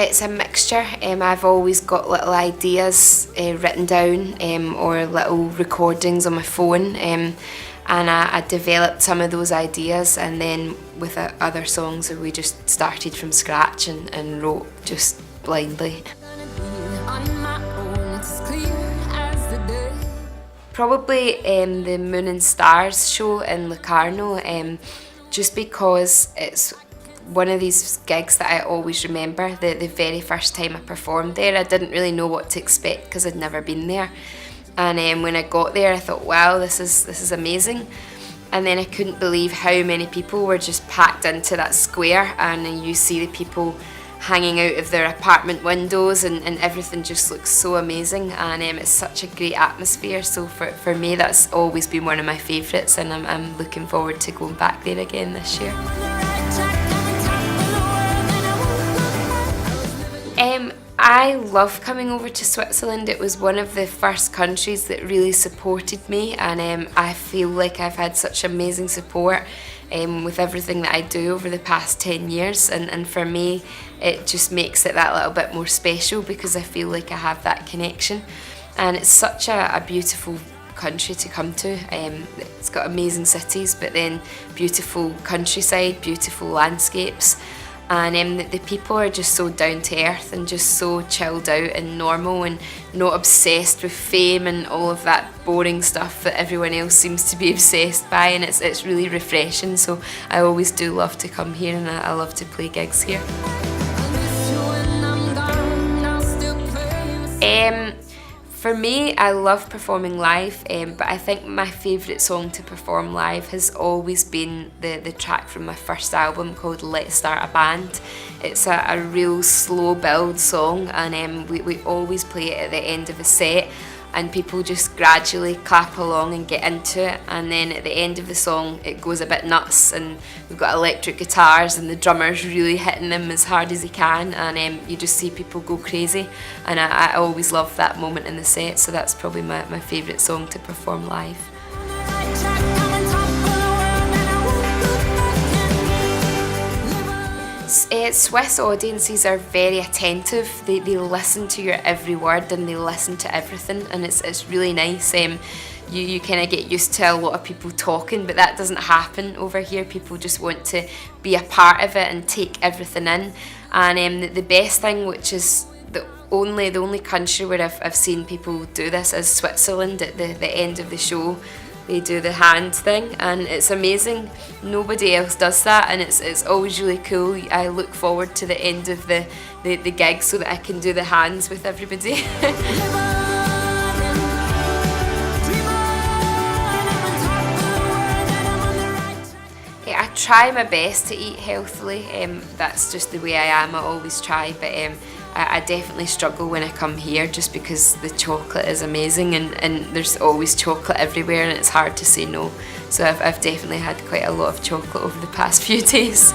It's a mixture. I've always got little ideas written down or little recordings on my phone, and I developed some of those ideas, and then with other songs we just started from scratch and wrote just blindly. Probably the Moon&Stars show in Locarno, just because it's one of these gigs that I always remember. The very first time I performed there, I didn't really know what to expect because I'd never been there. And when I got there, I thought, wow, this is amazing. And then I couldn't believe how many people were just packed into that square, and you see the people hanging out of their apartment windows, and everything just looks so amazing, and it's such a great atmosphere. So for me, that's always been one of my favourites, and I'm looking forward to going back there again this year. I love coming over to Switzerland. It was one of the first countries that really supported me, and I feel like I've had such amazing support with everything that I do over the past 10 years, and for me it just makes it that little bit more special because I feel like I have that connection. And it's such a beautiful country to come to. It's got amazing cities, but then beautiful countryside, beautiful landscapes. And the people are just so down to earth and just so chilled out and normal and not obsessed with fame and all of that boring stuff that everyone else seems to be obsessed by, and it's really refreshing. So I always do love to come here, and I love to play gigs here. For me, I love performing live, but I think my favourite song to perform live has always been the track from my first album called Let's Start a Band. It's a real slow build song, and we always play it at the end of a set, and people just gradually clap along and get into it, and then at the end of the song it goes a bit nuts, and we've got electric guitars and the drummer's really hitting them as hard as he can, and you just see people go crazy, and I always love that moment in the set, so that's probably my favourite song to perform live. Swiss audiences are very attentive. They listen to your every word, and they listen to everything, and it's really nice. You kind of get used to a lot of people talking, but that doesn't happen over here. People just want to be a part of it and take everything in. And the best thing, which is the only country where I've seen people do this, is Switzerland. At the end of the show, they do the hand thing, and it's amazing. Nobody else does that, and it's always really cool. I look forward to the end of the gig so that I can do the hands with everybody. I try my best to eat healthily. That's just the way I am. I always try, but I definitely struggle when I come here just because the chocolate is amazing, and there's always chocolate everywhere, and it's hard to say no. So I've definitely had quite a lot of chocolate over the past few days.